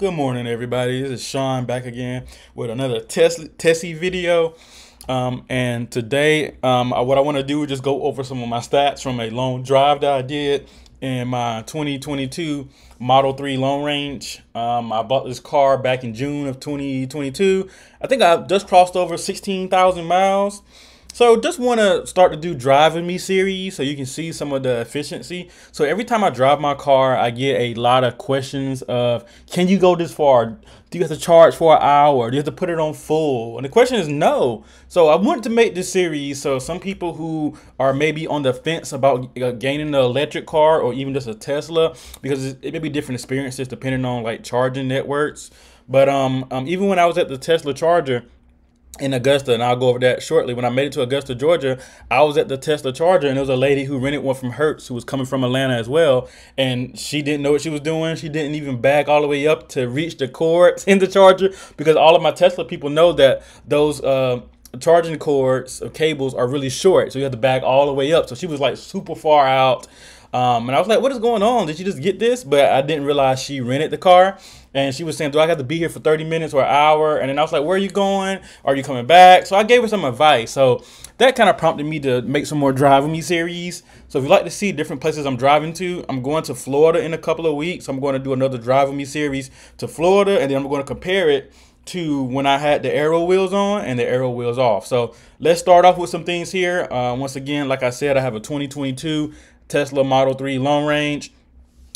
Good morning, everybody. This is Sean back again with another Tessie video. And today, what I want to do is just go over some of my stats from a long drive that I did in my 2022 Model 3 long range. I bought this car back in June of 2022. I think I just crossed over 16,000 miles. So just want to start to do driving me series so you can see some of the efficiency. So every time I drive my car, I get a lot of questions of, can you go this far? Do you have to charge for an hour? Do you have to put it on full? And the question is no. So I wanted to make this series so some people who are maybe on the fence about gaining an electric car or even just a Tesla, because it may be different experiences depending on like charging networks. But even when I was at the Tesla charger in Augusta, and I'll go over that shortly. When I made it to Augusta, Georgia, I was at the Tesla charger, and there was a lady who rented one from Hertz who was coming from Atlanta as well, and she didn't know what she was doing. She didn't even back all the way up to reach the cords in the charger, because all of my Tesla people know that those charging cords or cables are really short, so you have to back all the way up. So she was like super far out. And I was like, what is going on? Did you just get this? But I didn't realize she rented the car. And she was saying, do I have to be here for 30 minutes or an hour? And then I was like, where are you going? Are you coming back? So I gave her some advice. So that kind of prompted me to make some more Drive With Me series. So if you'd like to see different places I'm driving to, I'm going to Florida in a couple of weeks. I'm going to do another Drive With Me series to Florida. And then I'm going to compare it to when I had the aero wheels on and the aero wheels off. So let's start off with some things here. Once again, like I said, I have a 2022 Tesla Model 3 long range.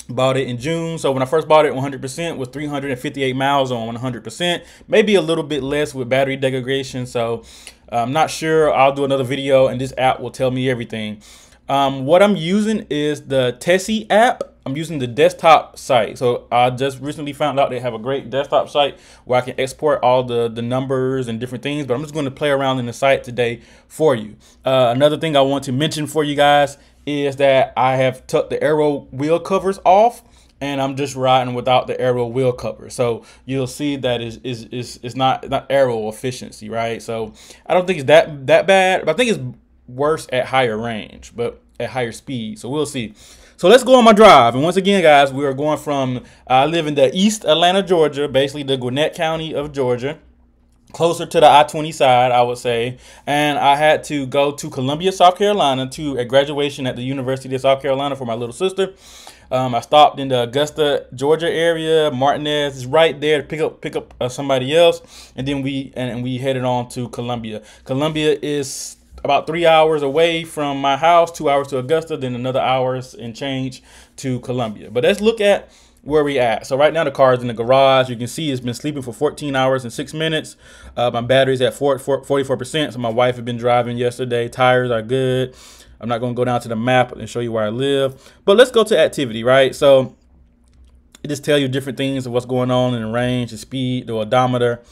Bought it in June. So when I first bought it 100% was 358 miles on 100%, maybe a little bit less with battery degradation. So I'm not sure. I'll do another video and this app will tell me everything. What I'm using is the Tessie app. I'm using the desktop site. So I just recently found out they have a great desktop site where I can export all the numbers and different things, but I'm just going to play around in the site today for you. Another thing I want to mention for you guys is that I have took the aero wheel covers off and I'm just riding without the aero wheel cover. So you'll see that it's not aero efficiency, right? So I don't think it's that bad, but I think it's worse at higher range, but at higher speed. So we'll see. So let's go on my drive. And once again, guys, we are going from, I live in the East Atlanta, Georgia, basically the Gwinnett County of Georgia, closer to the I-20 side, I would say. And I had to go to Columbia, South Carolina to a graduation at the University of South Carolina for my little sister. I stopped in the Augusta, Georgia area. Martinez is right there to pick up somebody else. And then we headed on to Columbia. Columbia is about 3 hours away from my house, 2 hours to Augusta, then another hours and change to Columbia. But let's look at where we at. So right now the car is in the garage. You can see it's been sleeping for 14 hours and 6 minutes. My battery's at 44%. So my wife had been driving yesterday. Tires are good. I'm not going to go down to the map and show you where I live. But let's go to activity, right? So it just tells you different things of what's going on in the range, the speed, the odometer.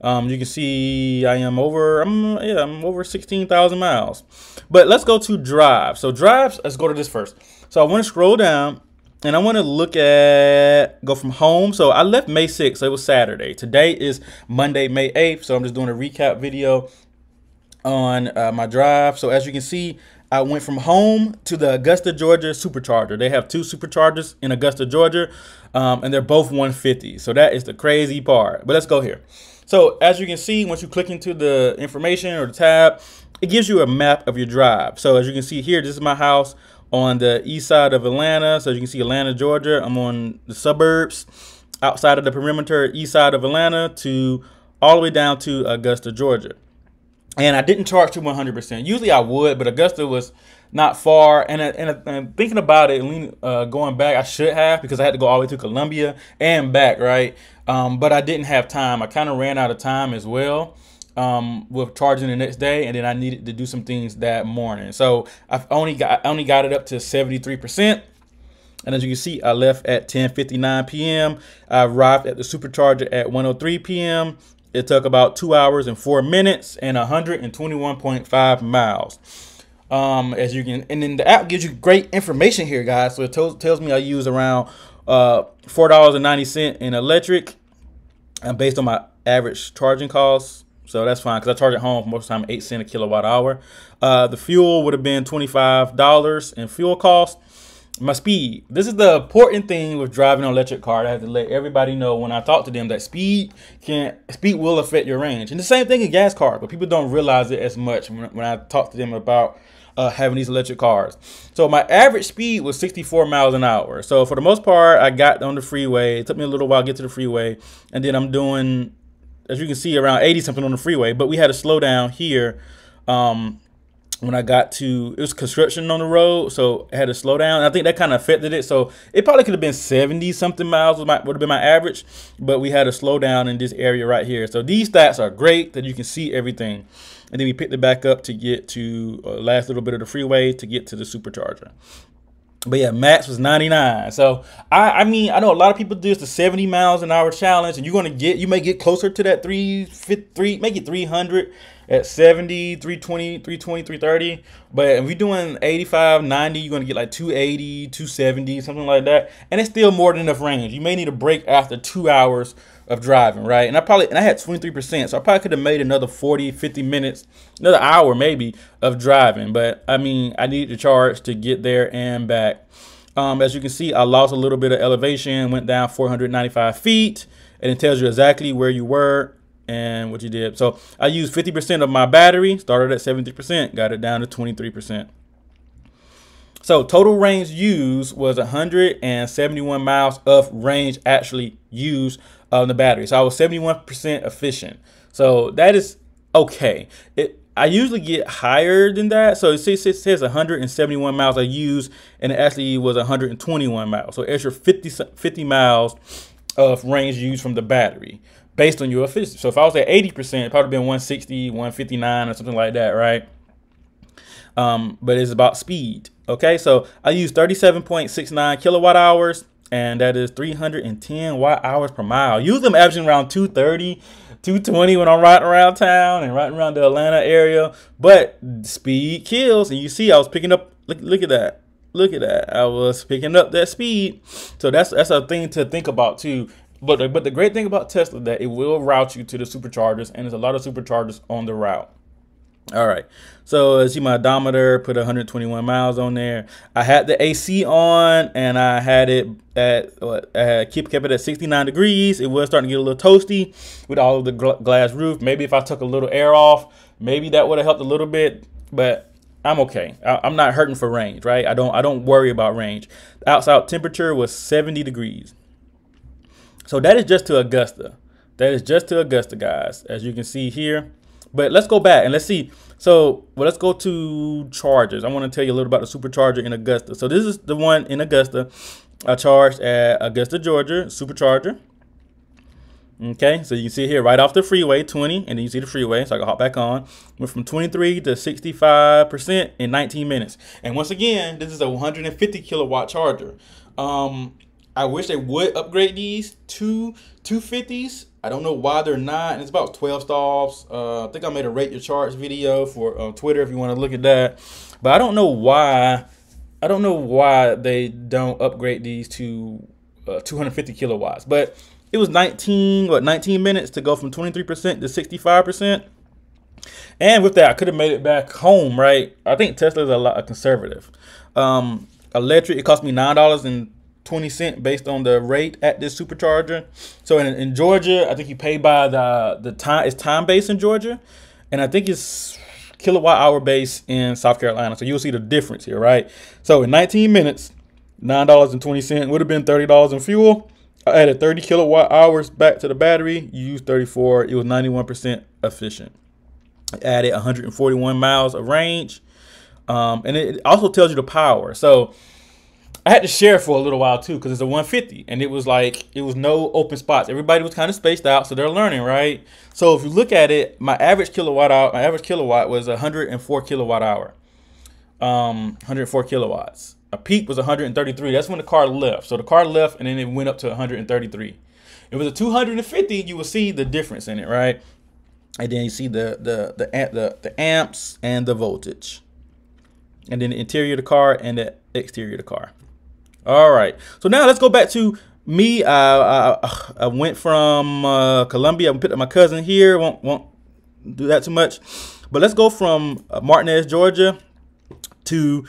You can see I'm over 16,000 miles. But let's go to drive. So drives, let's go to this first. So I want to scroll down and I want to go from home. So I left May 6th, so it was Saturday. Today is Monday, May 8th. So I'm just doing a recap video on my drive. So as you can see, I went from home to the Augusta, Georgia supercharger. They have two superchargers in Augusta, Georgia, and they're both 150. So that is the crazy part. But let's go here. So as you can see, once you click into the information or the tab, it gives you a map of your drive. So as you can see here, this is my house on the east side of Atlanta. So as you can see Atlanta, Georgia. I'm on the suburbs outside of the perimeter, east side of Atlanta to all the way down to Augusta, Georgia. And I didn't charge to 100%. Usually I would, but Augusta was not far. And thinking about it, going back, I should have, because I had to go all the way to Columbia and back, right? But I didn't have time. I kind of ran out of time as well with charging the next day, and then I needed to do some things that morning. So I only got it up to 73%. And as you can see, I left at 10:59 p.m. I arrived at the supercharger at 1:03 p.m. It took about 2 hours and 4 minutes and 121.5 miles. As you can, and then the app gives you great information here, guys. So it tells me I use around $4.90 in electric, and based on my average charging costs. So that's fine, because I charge at home most of the time 8 cents a kilowatt hour. The fuel would have been $25 in fuel cost. My speed. This is the important thing with driving an electric car. I have to let everybody know when I talk to them that speed will affect your range. And the same thing in gas cars, but people don't realize it as much when I talk to them about having these electric cars. So my average speed was 64 miles an hour. So for the most part, I got on the freeway. It took me a little while to get to the freeway, and then I'm doing, as you can see, around 80 something on the freeway. But we had to slow down here. When I got to, it was construction on the road, so I had to slow down. I think that kind of affected it. So it probably could have been 70 something miles would have been my average, but we had to slow down in this area right here. So these stats are great that you can see everything. And then we picked it back up to get to last little bit of the freeway to get to the supercharger. But yeah, max was 99. So I mean, I know a lot of people do this, the 70 miles an hour challenge, and you may get closer to that 353, make it 300 at 70, 320, 320, 330. But if you're doing 85, 90, you're gonna get like 280, 270, something like that. And it's still more than enough range. You may need a break after 2 hours of driving, right? And I had 23%, so I probably could have made another 40, 50 minutes, another hour maybe of driving. But I mean, I needed to charge to get there and back. As you can see, I lost a little bit of elevation, went down 495 feet, and it tells you exactly where you were and what you did. So I used 50% of my battery, started at 70%, got it down to 23%. So total range used was 171 miles of range actually used on the battery. So I was 71% efficient. So that is okay. I usually get higher than that. So it says 171 miles I used, and it actually was 121 miles. So extra 50 miles of range used from the battery based on your efficiency. So if I was at 80%, it probably been 160, 159 or something like that, right? But it's about speed. Okay, so I use 37.69 kilowatt hours, and that is 310 watt hours per mile. Usually I'm averaging around 230, 220 when I'm riding around town and riding around the Atlanta area. But speed kills, and you see I was picking up, look at that. Look at that. I was picking up that speed. So that's a thing to think about too. But the great thing about Tesla is that it will route you to the superchargers, and there's a lot of superchargers on the route. All right, so as you see my odometer, put 121 miles on there. I had the AC on, and I had it at kept it at 69 degrees. It was starting to get a little toasty with all of the glass roof. Maybe if I took a little air off, maybe that would have helped a little bit, but I'm okay. I'm not hurting for range, right? I don't worry about range. The outside temperature was 70 degrees. So that is just to Augusta. That is just to Augusta, guys, as you can see here. But let's go back and let's see. So, well, let's go to chargers. I want to tell you a little about the supercharger in Augusta. So this is the one in Augusta. I charged at Augusta, Georgia, supercharger. Okay, so you can see here right off the freeway, 20, and then you see the freeway. So I can hop back on. Went from 23 to 65% in 19 minutes. And once again, this is a 150 kilowatt charger. I wish they would upgrade these to 250s. I don't know why they're not. And it's about 12 stalls. I think I made a rate your charge video for Twitter if you want to look at that. But I don't know why. I don't know why they don't upgrade these to 250 kilowatts. But it was 19 minutes to go from 23% to 65%. And with that, I could have made it back home, right? I think Tesla is a lot conservative. Electric, it cost me $9.20 based on the rate at this supercharger. So in Georgia, I think you pay by the time. It's time based in Georgia, and I think it's kilowatt hour based in South Carolina. So you'll see the difference here, right? So in 19 minutes, $9.20 would have been $30 in fuel. I added 30 kilowatt hours back to the battery. You used 34. It was 91% efficient. I added 141 miles of range, and it also tells you the power. So I had to share for a little while too, because it's a 150, and it was no open spots. Everybody was kind of spaced out, so they're learning, right? So if you look at it, my average kilowatt was 104 kilowatt hour, 104 kilowatts. A peak was 133. That's when the car left. So the car left, and then it went up to 133. If it was a 250, you will see the difference in it, right? And then you see the amps and the voltage, and then the interior of the car and the exterior of the car. All right, so now let's go back to me. I went from Columbia. I picked up my cousin here. Won't do that too much, but let's go from Martinez, Georgia, to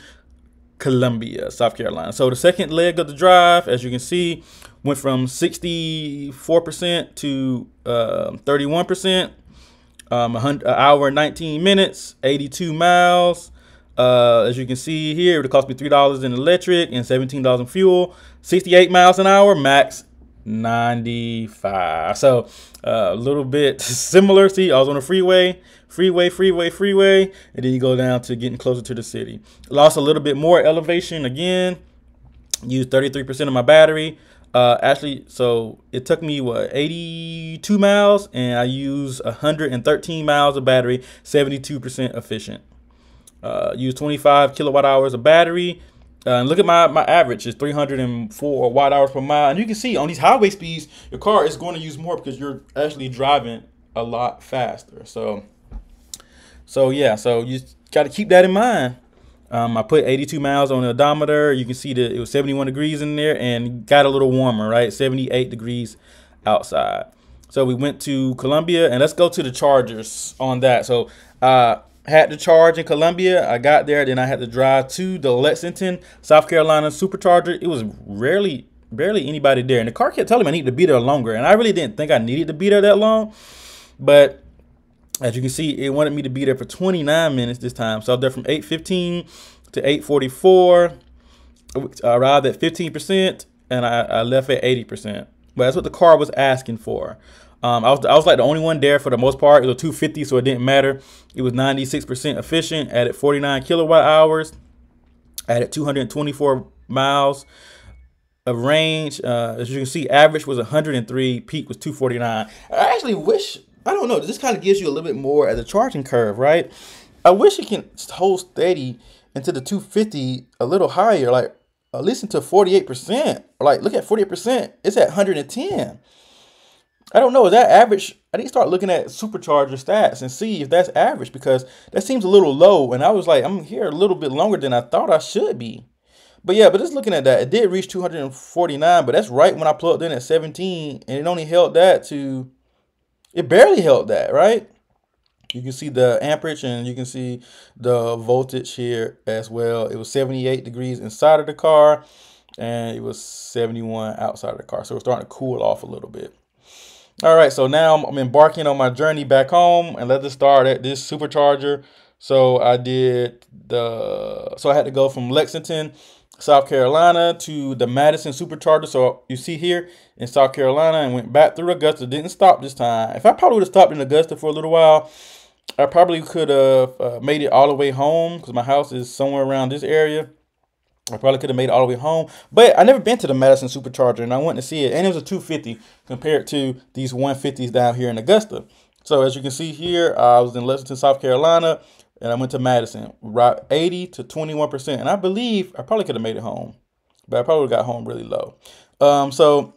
Columbia, South Carolina. So the second leg of the drive, as you can see, went from 64% to 31%. An hour and 19 minutes, 82 miles. As you can see here, it cost me $3 in electric and $17 in fuel. 68 miles an hour, max 95. So a little bit similar. See, I was on the freeway, and then you go down to getting closer to the city. Lost a little bit more elevation again. Used 33% of my battery. Actually, so it took me 82 miles, and I used 113 miles of battery, 72% efficient. Used 25 kilowatt hours of battery. And look at my average is 304 watt hours per mile. And you can see on these highway speeds, your car is going to use more because you're actually driving a lot faster. So yeah, so you got to keep that in mind. I put 82 miles on the odometer. You can see that it was 71 degrees in there and got a little warmer, right? 78 degrees outside. So we went to Columbia, and let's go to the chargers on that. So had to charge in Columbia. I got there, then I had to drive to the Lexington, South Carolina supercharger. It was barely anybody there, and the car kept telling me I needed to be there longer, and I really didn't think I needed to be there that long, but as you can see, it wanted me to be there for 29 minutes this time. So I was there from 8:15 to 8:44. I arrived at 15%, and I left at 80%. But that's what the car was asking for. I was like the only one there for the most part. It was a 250, so it didn't matter. It was 96% efficient, added 49 kilowatt hours, added 224 miles of range. As you can see, average was 103, peak was 249. I actually wish, I don't know, this kind of gives you a little bit more as a charging curve, right? I wish it can hold steady into the 250 a little higher, like at least into 48%. Like, look at 48%. It's at 110. I don't know, is that average? I need to start looking at supercharger stats and see if that's average, because that seems a little low. And I was like, I'm here a little bit longer than I thought I should be. But yeah, but just looking at that, it did reach 249, but that's right when I plugged in at 17, and it only held that to, it barely held that, right? You can see the amperage, and you can see the voltage here as well. It was 78 degrees inside of the car, and it was 71 outside of the car. So we're starting to cool off a little bit. All right, so now I'm embarking on my journey back home, and let's start at this supercharger. So I had to go from Lexington, South Carolina to the Madison supercharger. So you see here in South Carolina, and went back through Augusta. Didn't stop this time. If I probably would have stopped in Augusta for a little while, I probably could have made it all the way home, because my house is somewhere around this area. I probably could have made it all the way home, but I never been to the Madison supercharger, and I went to see it, and it was a 250 compared to these 150s down here in Augusta. So as you can see here, I was in Lexington, South Carolina, and I went to Madison, right, 80 to 21%, and I believe I probably could have made it home, but I probably got home really low. So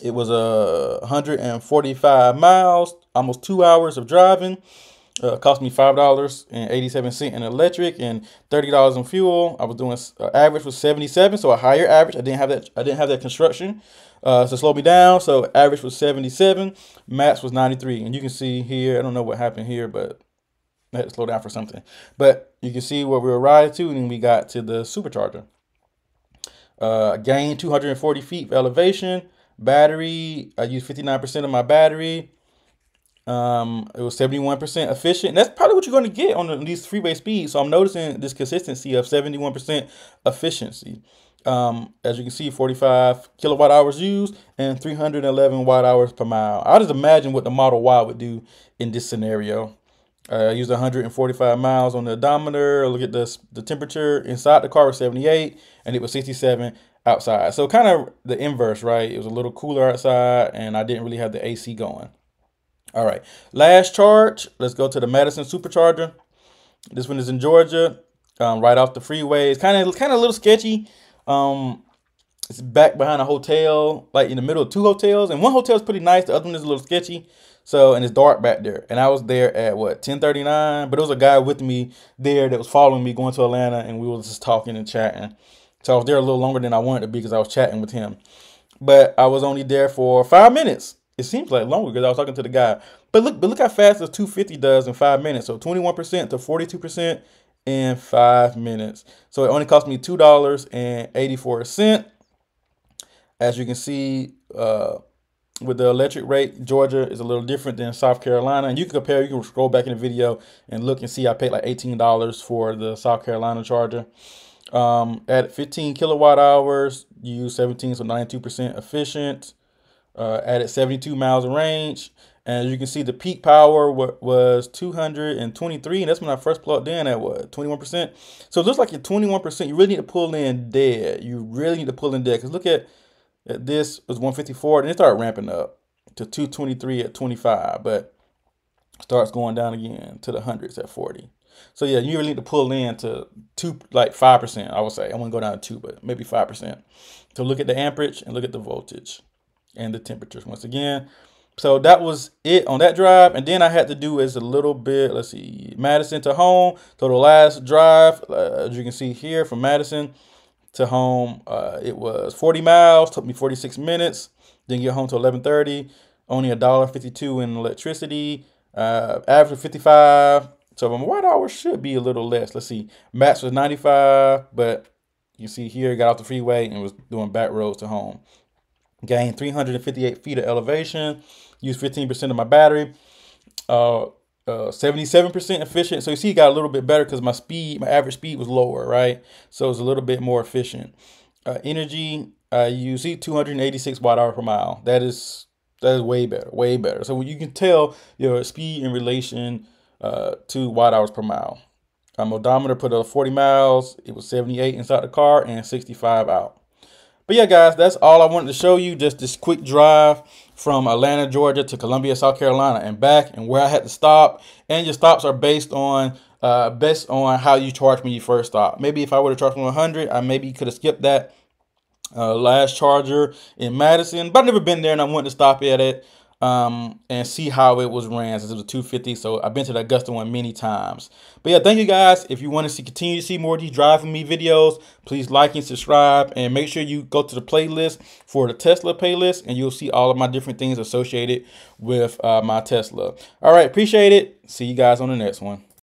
it was 145 miles, almost 2 hours of driving. Cost me $5.87 in electric and $30 in fuel. I was doing average was 77, so a higher average. I didn't have that construction to slow me down. So average was 77, max was 93. And you can see here, I don't know what happened here, but I had to slow down for something. But you can see where we were riding to, and then we got to the supercharger. Gained 240 feet of elevation. Battery, I used 59% of my battery. It was 71% efficient. And that's probably what you're going to get on these freeway speeds. So I'm noticing this consistency of 71% efficiency. As you can see, 45 kilowatt hours used and 311 watt hours per mile. I just imagine what the Model Y would do in this scenario. I used 145 miles on the odometer. Look at the temperature inside the car was 78, and it was 67 outside. So kind of the inverse, right? It was a little cooler outside, and I didn't really have the AC going. All right, last charge. Let's go to the Madison supercharger. This one is in Georgia, right off the freeway. It's kind of a little sketchy. It's back behind a hotel, like in the middle of two hotels, and one hotel is pretty nice. The other one is a little sketchy. So, and it's dark back there. And I was there at what, 10:39. But there was a guy with me there that was following me going to Atlanta, and we were just talking and chatting. So I was there a little longer than I wanted to be because I was chatting with him. But I was only there for 5 minutes. It seems like longer because I was talking to the guy. But look how fast the 250 does in 5 minutes. So 21% to 42% in 5 minutes. So it only cost me $2.84. As you can see, with the electric rate, Georgia is a little different than South Carolina. And you can compare, you can scroll back in the video and look and see I paid like $18 for the South Carolina charger. At 15 kilowatt hours, you use 17, so 92% efficient. Added 72 miles of range. And as you can see, the peak power was 223, and that's when I first plugged in at what, 21%. So it looks like you're 21%. You really need to pull in dead. You really need to pull in dead, because look at this was 154, and it started ramping up to 223 at 25, but starts going down again to the hundreds at 40. So yeah, you really need to pull in to 5%. I would say I wouldn't go down to 2, but maybe 5%. So look at the amperage and look at the voltage and the temperatures once again. So that was it on that drive. And then I had to do is a little bit, let's see, Madison to home. So the last drive, as you can see here, from Madison to home, it was 40 miles, took me 46 minutes. Didn't get home till 11:30. Only $1.52 in electricity. Average 55. So my watt hours should be a little less. Let's see, max was 95, but you see here, got off the freeway and was doing back roads to home. Gained 358 feet of elevation. Used 15% of my battery. 77% efficient. So you see, it got a little bit better because my average speed was lower, right? So it's a little bit more efficient. Energy, you see 286 watt hour per mile. That is way better, way better. So you can tell your speed in relation to watt hours per mile. Odometer put up 40 miles. It was 78 inside the car and 65 out. But yeah, guys, that's all I wanted to show you. Just this quick drive from Atlanta, Georgia to Columbia, South Carolina and back, and where I had to stop. And your stops are based on how you charge when you first stop. Maybe if I would have charged 100, I maybe could have skipped that last charger in Madison. But I've never been there, and I wanted to stop at it and see how it was ran, since it was a 250. So I've been to the Augusta one many times. But yeah, thank you guys. If you want to continue to see more of these driving me videos, please like and subscribe, and make sure you go to the playlist for the Tesla playlist, and you'll see all of my different things associated with my Tesla. All right, appreciate it. See you guys on the next one.